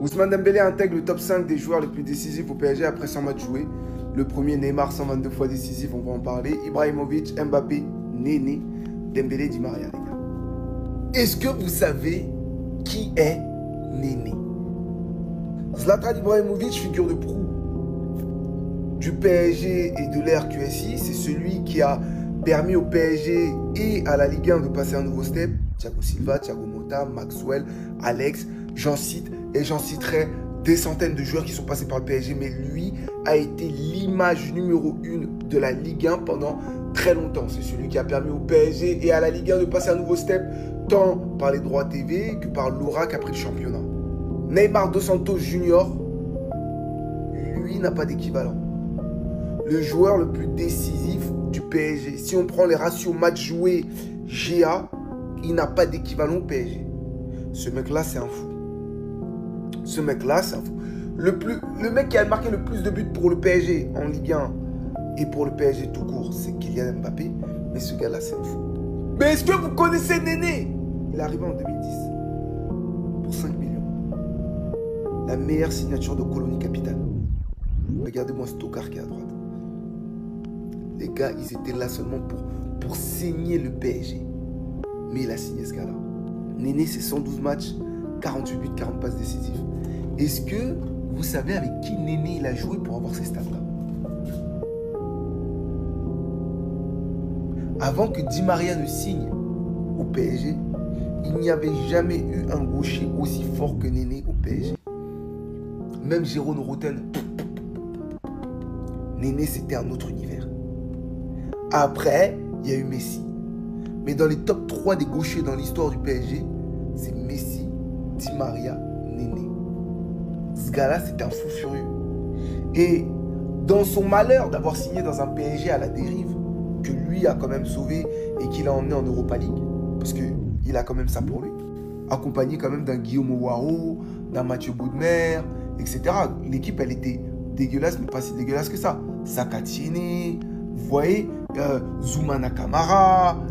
Ousmane Dembélé intègre le top 5 des joueurs les plus décisifs au PSG après 100 matchs joués. Le premier, Neymar, 122 fois décisif, on va en parler. Ibrahimovic, Mbappé, Néné, Dembélé, Di Maria, les gars. Est-ce que vous savez qui est Néné? Zlatan Ibrahimovic, figure de proue du PSG et de l'ère QSI. C'est celui qui a permis au PSG et à la Ligue 1 de passer un nouveau step. Thiago Silva, Thiago Motta, Maxwell, Alex, j'en cite et j'en citerai des centaines de joueurs qui sont passés par le PSG, mais lui a été l'image numéro 1 de la Ligue 1 pendant très longtemps. C'est celui qui a permis au PSG et à la Ligue 1 de passer un nouveau step, tant par les droits TV que par l'aura qu'a pris le championnat. Neymar Dos Santos Junior, lui n'a pas d'équivalent. Le joueur le plus décisif du PSG. Si on prend les ratios matchs joués GA, il n'a pas d'équivalent au PSG. Ce mec-là, c'est un fou. Ce mec-là, c'est un fou. Le mec qui a marqué le plus de buts pour le PSG en Ligue 1 et pour le PSG tout court, c'est Kylian Mbappé. Mais ce gars-là, c'est un fou. Mais est-ce que vous connaissez Néné? Il est arrivé en 2010 pour 5 millions. La meilleure signature de Colonie Capitale. Regardez-moi Stockard qui est à droite. Les gars, ils étaient là seulement pour signer le PSG. Mais il a signé ce gars-là. Néné, c'est 112 matchs, 48 buts, 40 passes décisives. Est-ce que vous savez avec qui Néné il a joué pour avoir ces stats-là? Avant que Di Maria ne signe au PSG, il n'y avait jamais eu un gaucher aussi fort que Néné au PSG. Même Jérôme Roten. Néné, c'était un autre univers. Après, il y a eu Messi. Mais dans les top 3 des gauchers dans l'histoire du PSG, c'est Messi, Di Maria, Néné. Ce gars-là, c'était un fou furieux. Et dans son malheur d'avoir signé dans un PSG à la dérive, que lui a quand même sauvé et qu'il a emmené en Europa League, parce qu'il a quand même ça pour lui, accompagné quand même d'un Guillaume Ouaro, d'un Mathieu Boudmer, etc. L'équipe, elle était dégueulasse, mais pas si dégueulasse que ça. Sakatiene, vous voyez, Zoumana Kamara,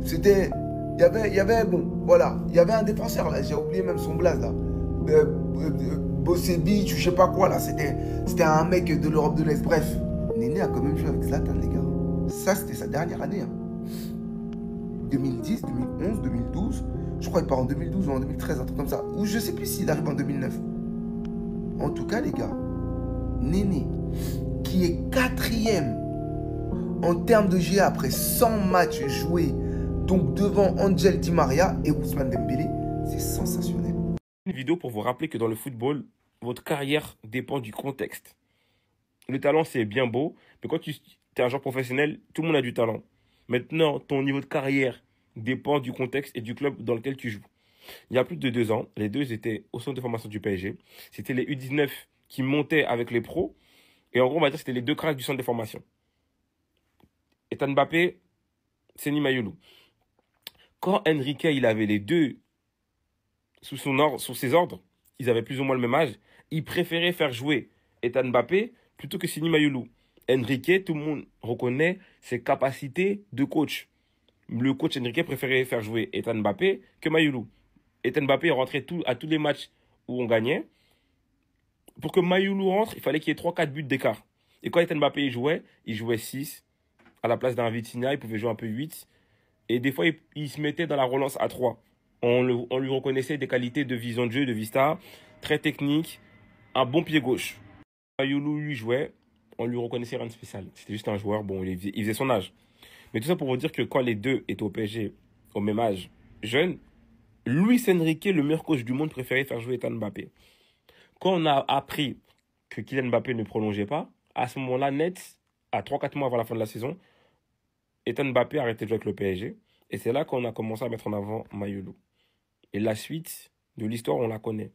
c'était... Il y avait, bon, voilà, il y avait un défenseur, là, j'ai oublié même son blaze, là. Bossebic, je sais pas quoi, là, c'était un mec de l'Europe de l'Est, bref. Néné a quand même joué avec Zlatan, les gars. Ça, c'était sa dernière année. 2010, 2011, 2012, je crois qu'il part en 2012 ou en 2013, un truc comme ça. Ou je sais plus s'il arrive en 2009. En tout cas, les gars, Néné, qui est 4e en termes de GA après 100 matchs joués, donc devant Angel Di Maria et Ousmane Dembélé, c'est sensationnel. Une vidéo pour vous rappeler que dans le football, votre carrière dépend du contexte. Le talent, c'est bien beau, mais quand tu es un joueur professionnel, tout le monde a du talent. Maintenant, ton niveau de carrière dépend du contexte et du club dans lequel tu joues. Il y a plus de 2 ans, les deux étaient au centre de formation du PSG. C'était les U19 qui montaient avec les pros. Et en gros, on va dire que c'était les deux cracks du centre de formation. Ethan Mbappé, Seny Mayulu. Quand Enrique, il avait les deux sous ses ordres, ils avaient plus ou moins le même âge, il préférait faire jouer Ethan Mbappé plutôt que Seny Mayulu. Enrique, tout le monde reconnaît ses capacités de coach. Le coach Enrique préférait faire jouer Ethan Mbappé que Mayulu. Ethan Mbappé rentrait à tous les matchs où on gagnait. Pour que Mayulu rentre, il fallait qu'il y ait 3-4 buts d'écart. Et quand Ethan Mbappé il jouait 6. À la place d'un Vitinha, il pouvait jouer un peu 8. Et des fois, il se mettait dans la relance à 3. On lui reconnaissait des qualités de vision de jeu, de vista, très technique, un bon pied gauche. Mayulu, lui, jouait, on lui reconnaissait rien de spécial. C'était juste un joueur, bon, il faisait son âge. Mais tout ça pour vous dire que quand les deux étaient au PSG, au même âge, jeunes, Luis Enrique, le meilleur coach du monde, préférait faire jouer Ethan Mbappé. Quand on a appris que Kylian Mbappé ne prolongeait pas, à ce moment-là, net, à 3-4 mois avant la fin de la saison, Ethan Mbappé a arrêté de jouer avec le PSG. Et c'est là qu'on a commencé à mettre en avant Mayulu. Et la suite de l'histoire, on la connaît.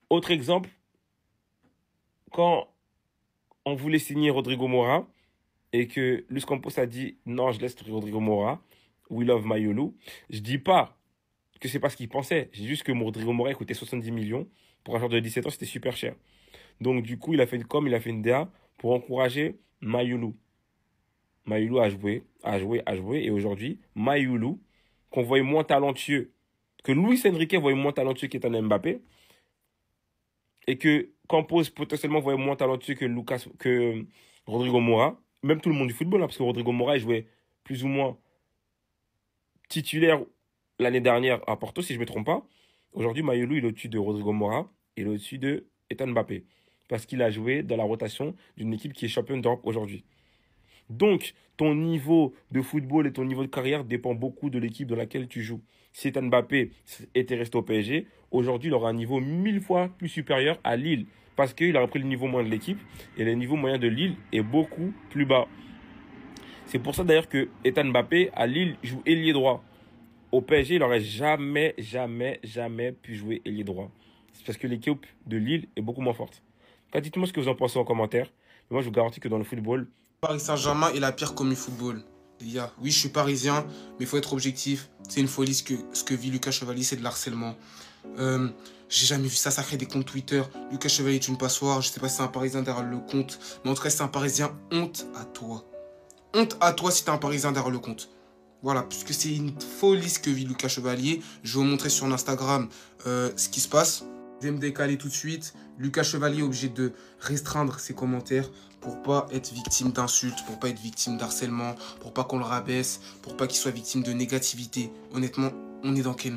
Autre exemple, quand on voulait signer Rodrigo Mora et que Luis Campos a dit « Non, je laisse Rodrigo Mora, we love Mayulu », je ne dis pas que c'est pas ce qu'il pensait. Je dis juste que Rodrigo Mora coûtait 70 millions. Pour un joueur de 17 ans, c'était super cher. Donc du coup, il a fait une DA pour encourager Mayulu. Mayulu a joué. Et aujourd'hui, Mayulu, qu'on voyait moins talentueux que Luis Enrique voyait moins talentueux qu'Ethan Mbappé et que Campos potentiellement voyait moins talentueux que Rodrigo Moura, même tout le monde du football, hein, parce que Rodrigo Moura il jouait plus ou moins titulaire l'année dernière à Porto, si je ne me trompe pas. Aujourd'hui, Mayolu il est au-dessus de Rodrigo Moura, il est au-dessus de Ethan Mbappé, parce qu'il a joué dans la rotation d'une équipe qui est championne d'Europe aujourd'hui. Donc, ton niveau de football et ton niveau de carrière dépend beaucoup de l'équipe dans laquelle tu joues. Si Ethan Mbappé était resté au PSG, aujourd'hui, il aura un niveau 1000 fois plus supérieur à Lille. Parce qu'il a repris le niveau moyen de l'équipe et le niveau moyen de Lille est beaucoup plus bas. C'est pour ça d'ailleurs que Ethan Mbappé à Lille joue ailier droit. Au PSG, il n'aurait jamais pu jouer ailier droit. C'est parce que l'équipe de Lille est beaucoup moins forte. Dites-moi ce que vous en pensez en commentaire. Moi, je vous garantis que dans le football, Paris Saint-Germain est la pire commu football. Les gars, oui, je suis parisien, mais il faut être objectif. C'est une folie ce que vit Lucas Chevalier, c'est de l'harcèlement. J'ai jamais vu ça, ça crée des comptes Twitter. Lucas Chevalier est une passoire, je sais pas si c'est un parisien derrière le compte, mais en tout cas, si c'est un parisien, honte à toi. Honte à toi si t'es un parisien derrière le compte. Voilà, puisque c'est une folie ce que vit Lucas Chevalier. Je vais vous montrer sur Instagram ce qui se passe. Je vais me décaler tout de suite. Lucas Chevalier est obligé de restreindre ses commentaires pour pas être victime d'insultes, pour pas être victime d'harcèlement, pour pas qu'on le rabaisse, pour pas qu'il soit victime de négativité. Honnêtement, on est dans quel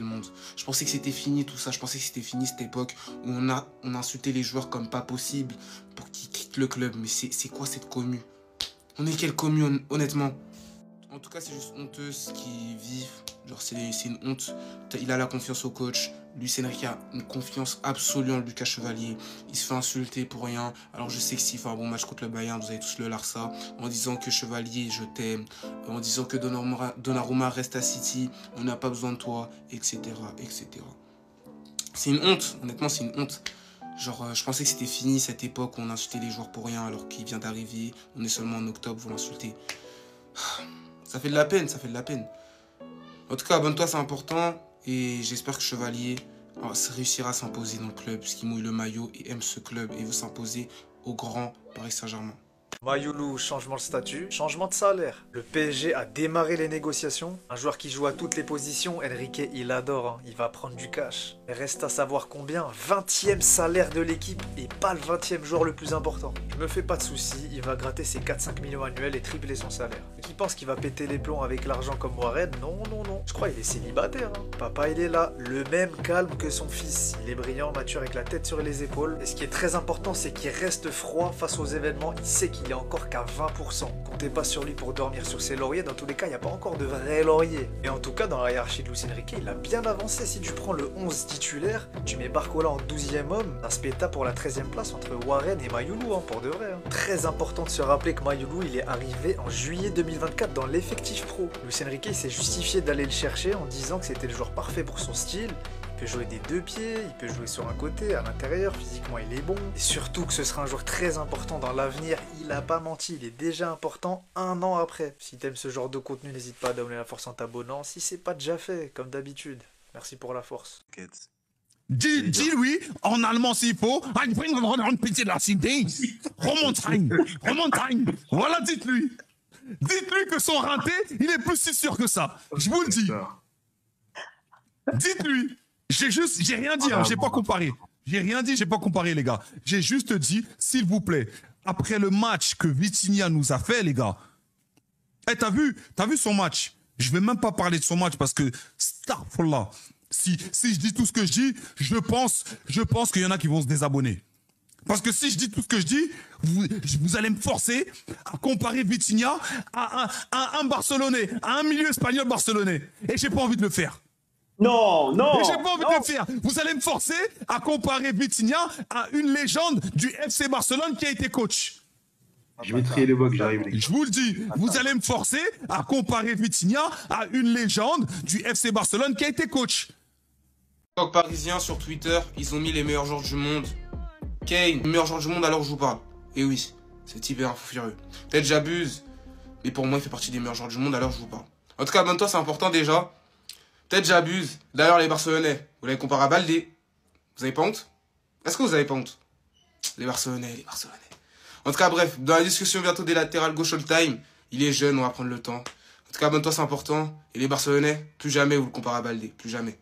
monde? Je pensais que c'était fini tout ça, je pensais que c'était fini cette époque où on insultait les joueurs comme pas possible pour qu'ils quittent le club. Mais c'est quoi cette commu? On est quelle commu honnêtement? En tout cas, c'est juste honteux ce qu'ils vivent. Genre, c'est une honte. Il a la confiance au coach. Luis Enrique a une confiance absolue en Lucas Chevalier. Il se fait insulter pour rien. Alors, je sais que s'il fait un bon match contre le Bayern, vous allez tous le larça. En disant que Chevalier, je t'aime. En disant que Donnarumma reste à City. On n'a pas besoin de toi. Etc. etc. C'est une honte. Honnêtement, c'est une honte. Genre, je pensais que c'était fini cette époque où on insultait les joueurs pour rien alors qu'il vient d'arriver. On est seulement en octobre, vous l'insultez. Ça fait de la peine, ça fait de la peine. En tout cas, abonne-toi, c'est important. Et j'espère que Chevalier réussira à s'imposer dans le club, puisqu'il mouille le maillot et aime ce club et veut s'imposer au grand Paris Saint-Germain. Mayulu, changement de statut, changement de salaire. Le PSG a démarré les négociations. Un joueur qui joue à toutes les positions, Enrique, il adore, hein. Il va prendre du cash. Mais reste à savoir combien, 20e salaire de l'équipe et pas le 20e joueur le plus important. Je me fais pas de soucis, il va gratter ses 4-5 millions annuels et tripler son salaire. Et qui pense qu'il va péter les plombs avec l'argent comme Warren? Non, non, non. Je crois qu'il est célibataire, hein. Papa, il est là, le même calme que son fils. Il est brillant, mature, avec la tête sur les épaules. Et ce qui est très important, c'est qu'il reste froid face aux événements. Il sait qu'il est encore qu'à 20%. Comptez pas sur lui pour dormir sur ses lauriers. Dans tous les cas, il n'y a pas encore de vrais lauriers. Et en tout cas, dans la hiérarchie de Luis Enrique, il a bien avancé. Si tu prends le 11 titulaire, tu mets Barcola en 12e homme, un spectacle pour la 13e place entre Warren et Mayulu, hein, pour de vrai. Hein. Très important de se rappeler que Mayulu, il est arrivé en juillet 2024 dans l'effectif pro. Luis Enrique s'est justifié d'aller le chercher en disant que c'était le joueur parfait pour son style. Il peut jouer des deux pieds, il peut jouer sur un côté, à l'intérieur, physiquement il est bon. Et surtout que ce sera un joueur très important dans l'avenir, il a pas menti, il est déjà important un an après. Si t'aimes ce genre de contenu, n'hésite pas à donner la force en t'abonnant, si c'est pas déjà fait, comme d'habitude. Merci pour la force. Dis-lui en allemand s'il faut, remontagne. Voilà, dites-lui. Dites-lui que son rinté, il est plus si sûr que ça. Je vous le dis. Dites-lui. J'ai rien dit, hein, j'ai pas comparé. J'ai rien dit, j'ai pas comparé, les gars. J'ai juste dit, s'il vous plaît, après le match que Vitinha nous a fait, les gars. Eh, t'as vu son match? Je vais même pas parler de son match parce que, starfullah. Si je dis tout ce que je dis, je pense qu'il y en a qui vont se désabonner. Parce que si je dis tout ce que je dis, vous allez me forcer à comparer Vitinha à un Barcelonais, à un milieu espagnol barcelonais. Et j'ai pas envie de le faire. Non, non. Et j'ai pas envie de le faire. Vous allez me forcer à comparer Vitinha à une légende du FC Barcelone qui a été coach. Je vais trier les voix que j'arrive. Je vous le dis, vous allez me forcer à comparer Vitinha à une légende du FC Barcelone qui a été coach. Parisiens sur Twitter, ils ont mis les meilleurs joueurs du monde. Kane, le meilleur joueur du monde alors je vous parle. Et oui, ce type est un fou furieux. Peut-être j'abuse, mais pour moi il fait partie des meilleurs joueurs du monde alors je vous parle. En tout cas, abonne-toi, c'est important déjà. Peut-être j'abuse. D'ailleurs, les Barcelonais, vous l'avez comparé à Baldé. Vous avez pas honte? Est-ce que vous avez pas honte? Les Barcelonais. En tout cas, bref, dans la discussion bientôt des latérales gauche all time, il est jeune, on va prendre le temps. En tout cas, abonne-toi, c'est important. Et les Barcelonais, plus jamais vous le comparez à Baldé. Plus jamais.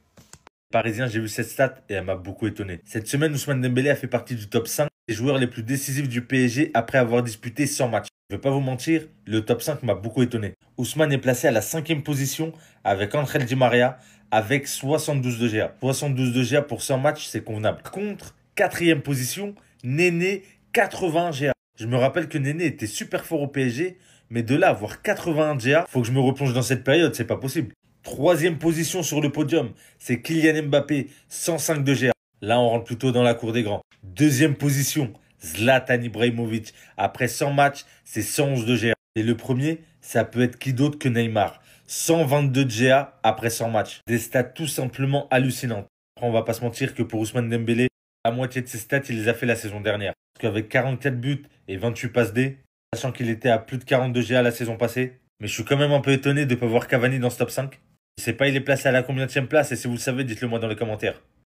Parisien, j'ai vu cette stat et elle m'a beaucoup étonné. Cette semaine, Ousmane Dembélé a fait partie du top 5 des joueurs les plus décisifs du PSG après avoir disputé 100 matchs. Je vais pas vous mentir, le top 5 m'a beaucoup étonné. Ousmane est placé à la 5e position avec Angel Di Maria avec 72 de GA. 72 de GA pour 100 matchs, c'est convenable. Par contre, 4e position, Néné, 81 GA. Je me rappelle que Néné était super fort au PSG, mais de là à avoir 81 GA, faut que je me replonge dans cette période, c'est pas possible. 3e position sur le podium, c'est Kylian Mbappé, 105 de GA. Là, on rentre plutôt dans la cour des grands. 2e position, Zlatan Ibrahimovic. Après 100 matchs, c'est 111 de GA. Et le premier, ça peut être qui d'autre que Neymar. 122 de GA après 100 matchs. Des stats tout simplement hallucinantes. Après, on va pas se mentir que pour Ousmane Dembélé, la moitié de ses stats, il les a fait la saison dernière. Parce qu'avec 44 buts et 28 passes D, sachant qu'il était à plus de 42 GA la saison passée. Mais je suis quand même un peu étonné de ne pas voir Cavani dans ce top 5. Je sais pas, il est placé à la combienième place et si vous le savez, dites-le moi dans les commentaires.